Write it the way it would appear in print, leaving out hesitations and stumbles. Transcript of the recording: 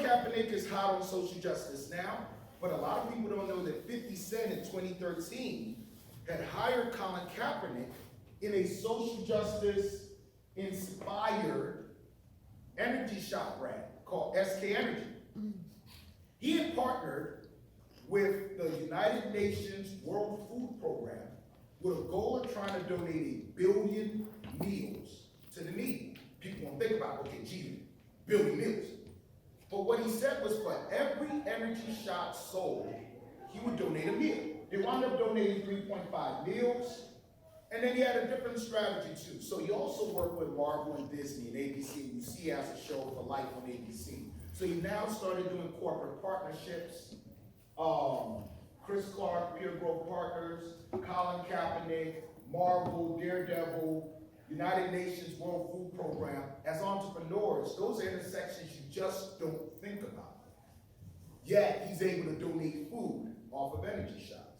Kaepernick is hot on social justice now, but a lot of people don't know that 50 Cent in 2013 had hired Colin Kaepernick in a social justice inspired energy shop brand called SK Energy. He had partnered with the United Nations World Food Program with a goal of trying to donate 1 billion meals to the needy. People won't think about, okay, gee, 1 billion meals. But what he said was for every energy shot sold, he would donate a meal. They wound up donating 3.5 meals, and then he had a different strategy too. So he also worked with Marvel and Disney and ABC. You see he has a show for life on ABC. So he now started doing corporate partnerships. Chris Clark, Peer Growth Partners, Colin Kaepernick, Marvel, Daredevil, United Nations World Food Program. As entrepreneurs, those are intersections you just don't think about. Yet he's able to donate food off of energy shots.